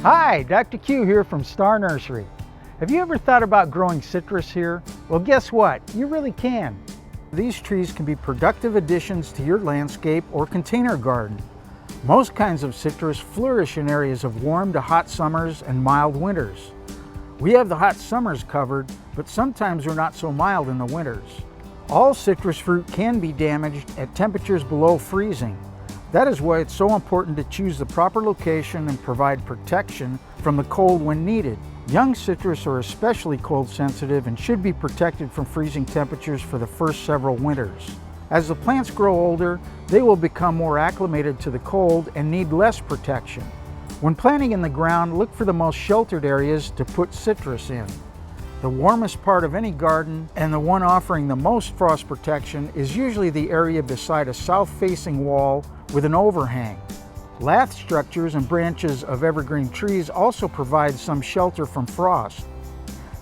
Hi, Dr. Q here from Star Nursery. Have you ever thought about growing citrus here? Well, guess what? You really can. These trees can be productive additions to your landscape or container garden. Most kinds of citrus flourish in areas of warm to hot summers and mild winters. We have the hot summers covered, but sometimes we're not so mild in the winters. All citrus fruit can be damaged at temperatures below freezing. That is why it's so important to choose the proper location and provide protection from the cold when needed. Young citrus are especially cold sensitive and should be protected from freezing temperatures for the first several winters. As the plants grow older, they will become more acclimated to the cold and need less protection. When planting in the ground, look for the most sheltered areas to put citrus in. The warmest part of any garden and the one offering the most frost protection is usually the area beside a south-facing wall with an overhang. Lath structures and branches of evergreen trees also provide some shelter from frost.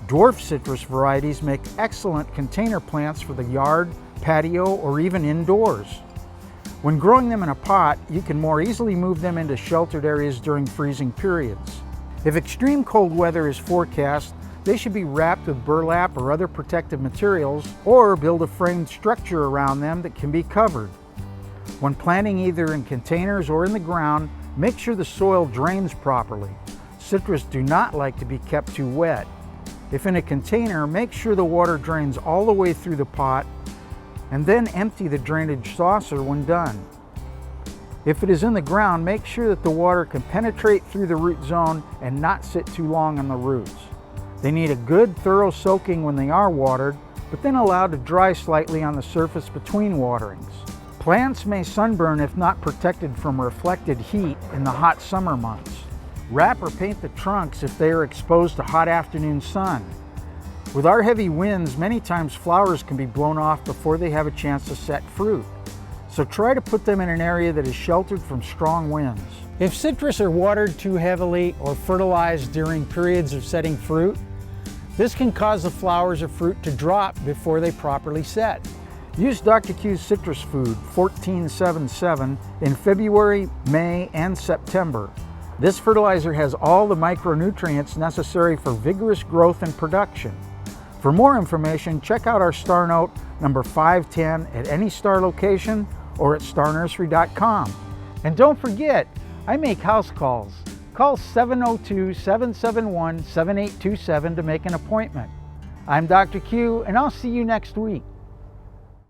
Dwarf citrus varieties make excellent container plants for the yard, patio, or even indoors. When growing them in a pot, you can more easily move them into sheltered areas during freezing periods. If extreme cold weather is forecast, they should be wrapped with burlap or other protective materials, or build a framed structure around them that can be covered. When planting either in containers or in the ground, make sure the soil drains properly. Citrus do not like to be kept too wet. If in a container, make sure the water drains all the way through the pot, and then empty the drainage saucer when done. If it is in the ground, make sure that the water can penetrate through the root zone and not sit too long on the roots. They need a good, thorough soaking when they are watered, but then allowed to dry slightly on the surface between waterings. Plants may sunburn if not protected from reflected heat in the hot summer months. Wrap or paint the trunks if they are exposed to hot afternoon sun. With our heavy winds, many times flowers can be blown off before they have a chance to set fruit. So try to put them in an area that is sheltered from strong winds. If citrus are watered too heavily or fertilized during periods of setting fruit, this can cause the flowers or fruit to drop before they properly set. Use Dr. Q's Citrus Food 1477 in February, May, and September. This fertilizer has all the micronutrients necessary for vigorous growth and production. For more information, check out our Star Note number 510 at any Star location or at starnursery.com. And don't forget, I make house calls. Call 702-771-7827 to make an appointment. I'm Dr. Q, and I'll see you next week.